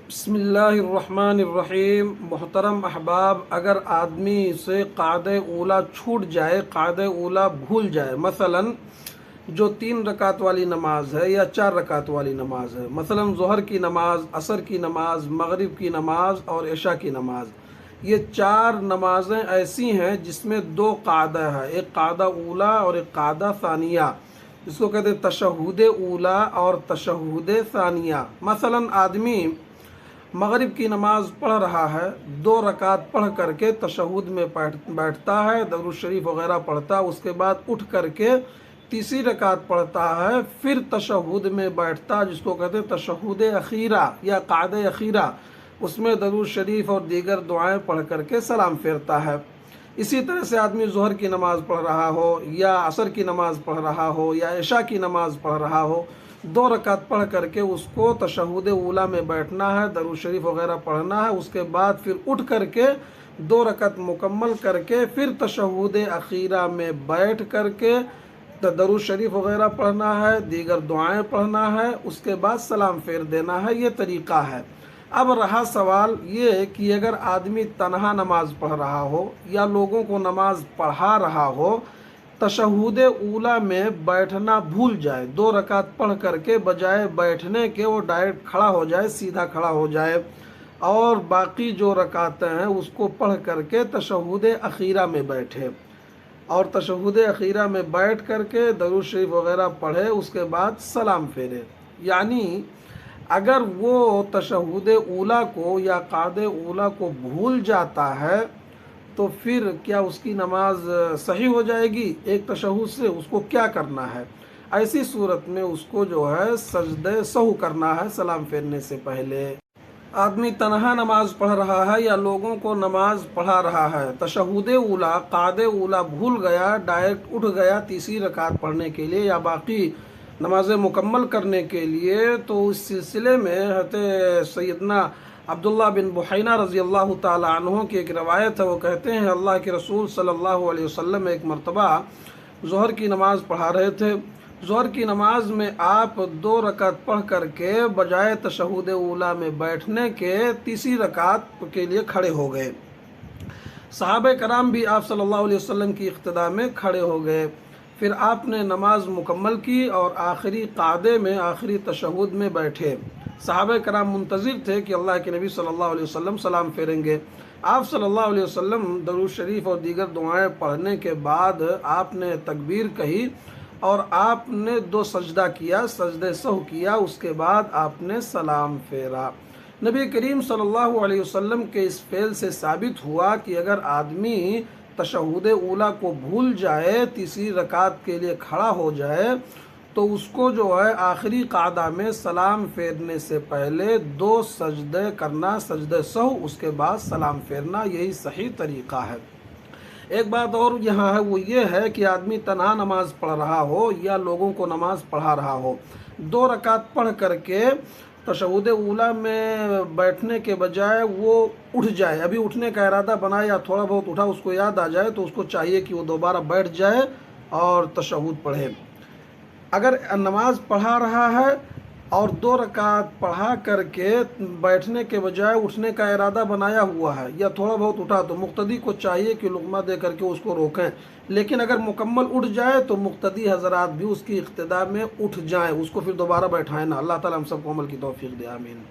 بسم اللہ الرحمن الرحیم۔ محترم احباب، اگر آدمی سے قعدہ اولا چھوٹ جائے، قعدہ اولا بھول جائے، مثلا جو 3 رکعت والی نماز ہے یا 4 رکعت والی نماز ہے، مثلا ظہر کی نماز، عصر کی نماز، مغرب کی نماز اور عشاء کی نماز، یہ 4 نمازیں ایسی ہیں جس میں 2 قعدہ ہے، ایک قعدہ اولا اور ایک قعدہ ثانیہ، جس کو کہتے ہیں تشہد اولا اور تشہد ثانیہ۔ مثلا آدمی مغرب کی نماز پڑھ رہا ہے، 2 رکعت پڑھ کر کے تشہد میں بیٹھتا ہے، درود شریف وغیرہ پڑھتا ہے، اس کے بعد اٹھ کر کے تیسری رکعت پڑھتا ہے، پھر تشہد میں بیٹھتا ہے، جس کو کہتے ہیں تشہد اخیرہ یا قعدہ اخیرہ، اس میں درود شریف اور دیگر دعائیں پڑھ کر کے سلام پھیرتا ہے۔ اسی طرح سے آدمی ظہر کی نماز پڑھ رہا ہو یا عصر کی نماز پڑھ رہا ہو یا عشاء کی نماز پڑھ رہا ہو، 2 رکعت پڑھ کر کے اس کو تشہد اولا میں بیٹھنا ہے، درود شریف وغیرہ پڑھنا ہے، اس کے بعد پھر اٹھ کر کے 2 رکعت مکمل کر کے پھر تشہد اخیرہ میں بیٹھ کر کے درود شریف وغیرہ پڑھنا ہے، دیگر دعائیں پڑھنا ہے، اس کے بعد سلام پھیر دینا ہے۔ یہ طریقہ ہے۔ اب رہا سوال یہ کہ اگر آدمی تنہا نماز پڑھ رہا ہو یا لوگوں کو نماز پڑھا رہا ہو، تشہد اولا میں بیٹھنا بھول جائے، 2 رکعت پڑھ کر کے بجائے بیٹھنے کے وہ ڈائریکٹ کھڑا ہو جائے، سیدھا کھڑا ہو جائے اور باقی جو رکعتیں ہیں اس کو پڑھ کر کے تشہد اخیرہ میں بیٹھے اور تشہد اخیرہ میں بیٹھ کر کے درود شریف وغیرہ پڑھے، اس کے بعد سلام پھیرے۔ یعنی اگر وہ تشہد اولا کو یا قعدہ اولا کو بھول جاتا ہے تو پھر کیا اس کی نماز صحیح ہو جائے گی؟ ایک تشہد سے اس کو کیا کرنا ہے؟ ایسی صورت میں اس کو جو ہے سجدہ سہو کرنا ہے سلام پھیرنے سے پہلے۔ آدمی تنہا نماز پڑھ رہا ہے یا لوگوں کو نماز پڑھا رہا ہے، تشہد اولا قعدہ اولا بھول گیا، ڈائریکٹ اٹھ گیا تیسری رکعت پڑھنے کے لیے یا باقی نمازیں مکمل کرنے کے لیے، تو اس سلسلے میں حضرت سیدنا عبداللہ بن بحینہ رضی اللہ تعالی عنہ کی ایک روایت ہے، وہ کہتے ہیں اللہ کے رسول صلی اللہ علیہ وسلم ایک مرتبہ ظہر کی نماز پڑھا رہے تھے۔ ظہر کی نماز میں آپ 2 رکعت پڑھ کر کے بجائے تشہد اولا میں بیٹھنے کے تیسری رکعت کے لیے کھڑے ہو گئے۔ صحابہ کرام بھی آپ صلی اللہ علیہ وسلم کی اقتداء میں کھڑے ہو گئے، پھر آپ نے نماز مکمل کی اور آخری قعدے میں آخری تشہد میں بیٹھے۔ صحابہ کرام منتظر تھے کہ اللہ کے نبی صلی اللہ علیہ وسلم سلام پھیریں گے۔ آپ صلی اللہ علیہ وسلم درود شریف اور دیگر دعائیں پڑھنے کے بعد آپ نے تکبیر کہی اور آپ نے 2 سجدہ کیا، سجدہ سہو کیا، اس کے بعد آپ نے سلام پھیرا۔ نبی کریم صلی اللہ علیہ وسلم کے اس فعل سے ثابت ہوا کہ اگر آدمی تشہد اولا کو بھول جائے، تیسری رکعت کے لیے کھڑا ہو جائے، تو اس کو جو ہے آخری قعدہ میں سلام پھیرنے سے پہلے 2 سجدے کرنا، سجدہ سہو، اس کے بعد سلام پھیرنا، یہی صحیح طریقہ ہے۔ ایک بات اور یہاں ہے، وہ یہ ہے کہ آدمی تنہا نماز پڑھ رہا ہو یا لوگوں کو نماز پڑھا رہا ہو، 2 رکعت پڑھ کر کے تشہد اولا میں بیٹھنے کے بجائے وہ اٹھ جائے، ابھی اٹھنے کا ارادہ بنائے یا تھوڑا بہت اٹھا، اس کو یاد آ جائے تو اس کو چاہیے کہ وہ دوبارہ بیٹھ جائے اور تشہد پڑھے۔ اگر نماز پڑھا رہا ہے اور 2 رکعت پڑھا کر کے بیٹھنے کے بجائے اٹھنے کا ارادہ بنایا ہوا ہے یا تھوڑا بہت اٹھا، تو مقتدی کو چاہیے کہ لقمہ دے کر کے اس کو روکیں، لیکن اگر مکمل اٹھ جائے تو مقتدی حضرات بھی اس کی اقتداء میں اٹھ جائیں، اس کو پھر دوبارہ بیٹھائیں نا۔ اللہ تعالیٰ ہم سب کو عمل کی توفیق دے، آمین۔